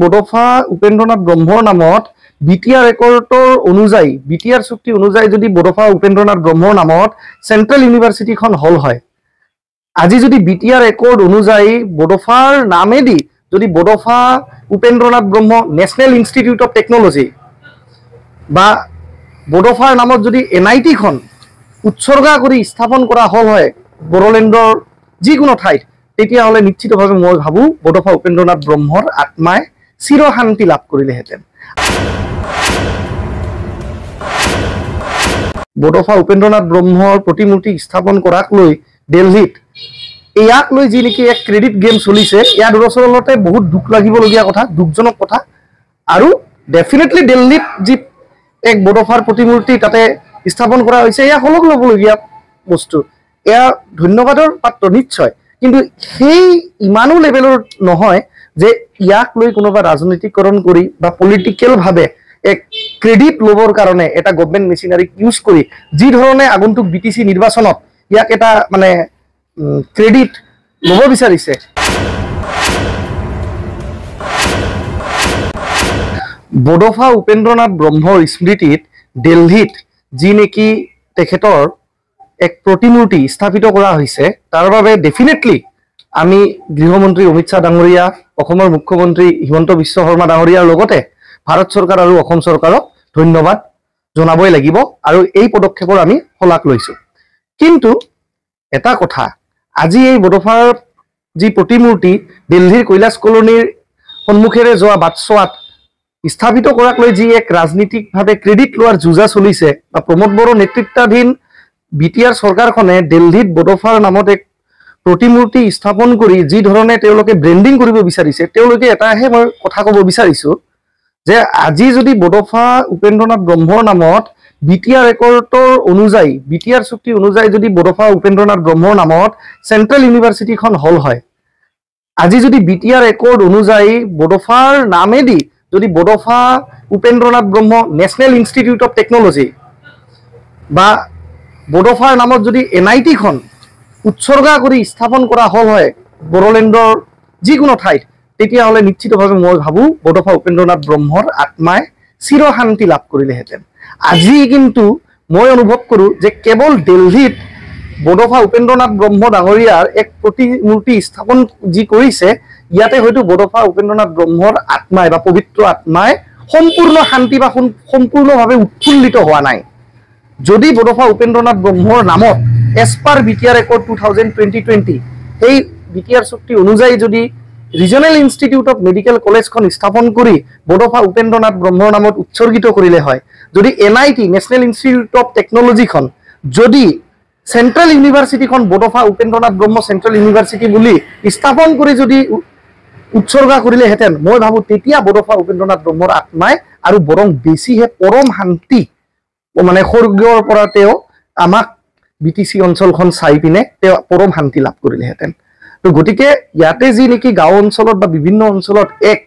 বড়োফা উপেন্দ্ৰনাথ ব্ৰহ্মৰ নামত বিটিআৰ একৰ্ডৰ অনুযায়ী বিটিআৰ চুক্তি অনুযায়ী যদি বড়োফা উপেন্দ্ৰনাথ ব্ৰহ্মৰ নামত চেন্ট্ৰেল ইউনিভাৰ্চিটিখন হল হয় আজি যদি বিটিআর একর্ড অনুযায়ী বড়োফার নামেদি যদি বড়োফা উপেন্দ্রনাথ ব্রহ্ম ন্যাশনাল ইনস্টিটিউট অফ টেকনোলজি বা বড়োফার নামত যদি এনআইটি খন উৎসর্গা করে স্থাপন করা হল হয় বড়োলেণ্ডৰ যিকোনো ঠাইত তেতিয়া হলে নিশ্চিতভাৱে মই ভাবো বড়োফা উপেন্দ্ৰনাথ ব্ৰহ্মৰ আত্মায় চিৰশান্তি লাভ কৰিলেহেঁতেন বড়োফা উপেন্দ্ৰনাথ ব্ৰহ্মৰ প্ৰতিমূৰ্তি স্থাপন কৰাক লৈ দিল্লীত ইয়াক লৈ যি নেকি এক ক্ৰেডিট গেম চলিছে ইয়াৰ দৰচলতে বহুত দুখ লাগিবলগীয়া কথা দুখজনক কথা আৰু ডেফিনেটলি দিল্লীত যি এক বড়োফাৰ প্ৰতিমূৰ্তি তাতে স্থাপন কৰা হৈছে ইয়া হলক লবলগীয়া বস্তু এয়া ধন্যবাদৰ পাত্ৰ নিশ্চয় কিন্তু সেই ইমানো লেভেলৰ নহয় যে ইয়াক লৈ কোনোবা ৰাজনীতিকৰণ কৰি বা পলিটিক্যাল ভাৱে এক ক্ৰেডিট লবৰ কাৰণে এটা গভৰ্নমেন্ট মেচিনাৰী ইউজ কৰি যি ধৰণে আগন্তুক বিটিসি নিৰ্বাচনত ইয়াক এটা মানে ক্ৰেডিট লব বিচাৰিছে বড়োফা উপেন্দ্ৰনাথ ব্ৰহ্মৰ স্মৃতিত দিল্লীত যি নেকি তেখেতৰ এক প্ৰতিমূৰ্তি স্থাপিত কৰা হৈছে তাৰ বাবে ডেফিনেটলি আমি গৃহমন্ত্ৰী অমিত শাহ ডাঙৰীয়া অসমৰ মুখ্যমন্ত্ৰী হিমন্ত বিশ্ব শৰ্মা ডাঙৰীয়াৰ লগতে ভাৰত চৰকাৰ আৰু অসম চৰকাৰক ধন্যবাদ জনাবই লাগিব আৰু এই পদক্ষেপৰ আমি শলাগ লৈছো কিন্তু এটা কথা আজি এই বড়োফাৰ যি প্ৰতিমূৰ্তি দিল্লীৰ কৈলাশ কলনীৰ সন্মুখেৰে যোৱা বাটছোৱাত স্থাপিত কৰাক লৈ যি এক ৰাজনীতিকভাৱে ক্ৰেডিট লোৱাৰ যুঁজা চলিছে বা প্ৰমোদ বড়ো নেতৃত্বাধীন বিটিআৰ চৰকাৰখনে দিল্লীত বড়োফাৰ নামত এক প্ৰতিমূৰ্তি স্থাপন কৰি যি ধৰণে তেওঁলোকে ব্ৰেন্ডিং কৰিব বিচাৰিছে তেওঁলোকে এটাহে মই কথা ক'ব বিচাৰিছো যে আজি যদি বড়োফা উপেন্দ্ৰনাথ ব্ৰহ্মৰ নামত বিটিআৰ একৰ্ডৰ অনুযায়ী বিটিআৰ চুক্তি অনুযায়ী যদি বড়োফা উপেন্দ্ৰনাথ ব্ৰহ্মৰ নামত চেন্ট্ৰেল ইউনিভাৰ্চিটিখন হল হয় আজি যদি বিটিআৰ একৰ্ড অনুযায়ী বড়োফাৰ নামেদি যদি বড়োফা উপেন্দ্ৰনাথ ব্ৰহ্ম ন্যাশনাল ইনস্টিটিউট অফ টেকনোলজি বা বড়োফাৰ নামত যদি এনআইটি খন উৎসৰ্গা কৰি স্থাপন কৰা হল হয় বড়োলেণ্ডৰ যিকোনো ঠাইত তেতিয়া হলে নিশ্চিতভাৱে মই ভাবো বড়োফা উপেন্দ্ৰনাথ ব্ৰহ্মৰ আত্মায় চিৰশান্তি লাভ কৰিলেহেঁতেন আজি কিন্তু মই অনুভৱ কৰো যে কেৱল দিল্লীত বড়োফা উপেন্দ্ৰনাথ ব্ৰহ্ম ডাঙৰীয়াৰ এক প্ৰতিমূৰ্তি স্থাপন যি কৰিছে ইয়াতে হয়তো বড়োফা উপেন্দ্ৰনাথ ব্ৰহ্মৰ আত্মায় বা পবিত্ৰ আত্মায় সম্পূৰ্ণ শান্তি বা সম্পূৰ্ণভাৱে উৎফুল্লিত হোৱা নাই যদি বড়োফা উপেন্দ্ৰনাথ ব্ৰহ্মৰ নামত এজ পাৰ বিটিআৰ একৰ্ড 2020 এই বিটিআৰ চুক্তি অনুযায়ী যদি ৰিজনেল ইনষ্টিটিউট অফ মেডিকেল কলেজখন স্থাপন কৰি বড়োফা উপেন্দ্ৰনাথ ব্ৰহ্মৰ নামত উৎসৰ্গিত কৰিলে হয় যদি এনআইটি ন্যাশনাল ইনষ্টিটিউট অফ টেকনোলজিখন যদি চেন্ট্ৰেল ইউনিভাৰ্চিটিখন বড়োফা উপেন্দ্ৰনাথ ব্ৰহ্ম চেন্ট্ৰেল ইউনিভাৰ্চিটি বুলি স্থাপন কৰি যদি উৎসৰ্গা কৰিলেহেঁতেন মই ভাবো তেতিয়া বড়োফা উপেন্দ্ৰনাথ ব্ৰহ্মৰ আত্মাই আৰু বৰং বেছিহে পৰম শান্তি মানে স্বৰ্গৰ পৰা তেওঁ আমাক বিটিসি অঞ্চলখন চাই পিনে তেওঁ পৰম শান্তি লাভ কৰিলেহেঁতেন তো গতিকে ইয়াতে যি নেকি গাঁও অঞ্চলত বা বিভিন্ন অঞ্চলত এক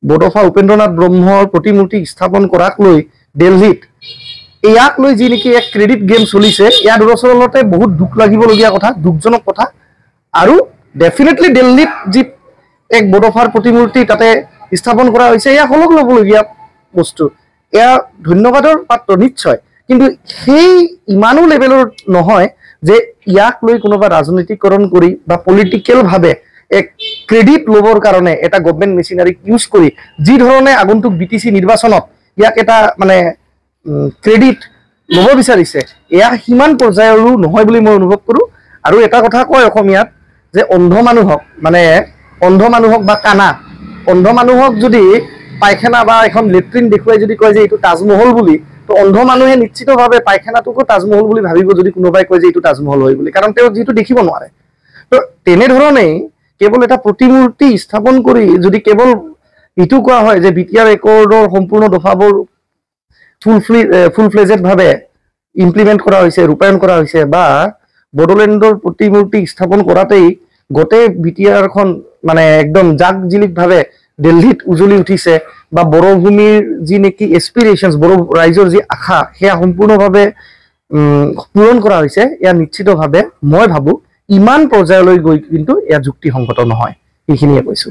বড়োফা উপেন্দ্ৰনাথ ব্ৰহ্মৰ প্ৰতিমূৰ্তি স্থাপন কৰাক লৈ দিল্লীত ইয়াক লৈ যি নেকি এক ক্ৰেডিট গেম চলিছে ইয়াৰ দৰচলতে বহুত দুখ লাগিবলগীয়া কথা দুখজনক কথা আৰু ডেফিনেটলি দিল্লীত যি এক বড়োফাৰ প্ৰতিমূৰ্তি তাতে স্থাপন কৰা হৈছে ইয়া হলক লবলগীয়া বস্তু এয়া ধন্যবাদৰ পাত্ৰ নিশ্চয় কিন্তু সেই ইমানো লেভেলৰ নহয় যে ইয়াক লৈ কোনোবা ৰাজনীতিকৰণ কৰি বা পলিটিক্যাল ভাৱে এক ক্ৰেডিট লবৰ কাৰণে এটা গভৰ্নমেন্ট মেচিনাৰী ইউজ কৰি যি ধৰণে আগন্তুক বিটিসি নিৰ্বাচনত ইয়াক এটা মানে ক্ৰেডিট লব বিচাৰিছে এয়া হিমান পৰ্যায়ৰো নহয় বুলি মই অনুভৱ কৰো আৰু এটা কথা কয় অসমীয়াত যে অন্ধ মানুহক বা কানা অন্ধ মানুহক যদি পায়খানা বা এখন লেট্ৰিন দেখুৱাই যদি কয় যে এইটো তাজমহল বুলি তো অন্ধ মানুহে নিশ্চিতভাৱে পায়খানাটোকো তাজমহল বুলি ভাবিব যদি কোনোবাই কয় যে এইটো তাজমহল হয় বুলি কাৰণ তেওঁ যিটো দেখিব নোৱাৰে তো তেনেধৰণেই কেৱল এটা প্ৰতিমূৰ্তি স্থাপন কৰি যদি কেৱল ইটো কোৱা হয় যে বিটিআৰ একৰ্ডৰ সম্পূৰ্ণ দফাবোৰ ফুল ফ্লেজেড ভাৱে ইমপ্লিমেন্ট কৰা হৈছে ৰূপায়ণ কৰা হৈছে বা বড়োলেণ্ডৰ প্ৰতিমূৰ্তি স্থাপন কৰাতেই গোটেই বিটিআৰখন মানে একদম জাকজিলিক ভাৱে দিল্লীত উজলি উঠিছে বা বড়ো ভূমিৰ যি নেকি এস্পিৰেশনস বড়ো ৰাইজৰ যি আশা সেয়া সম্পূৰ্ণভাৱে পূৰণ কৰা হৈছে ইয়া নিশ্চিতভাৱে মই ভাবো ইমান পৰ্যায়লৈ গৈ কিন্তু এয়া যুক্তিসংগত নহয় এইখিনিয়ে কৈছো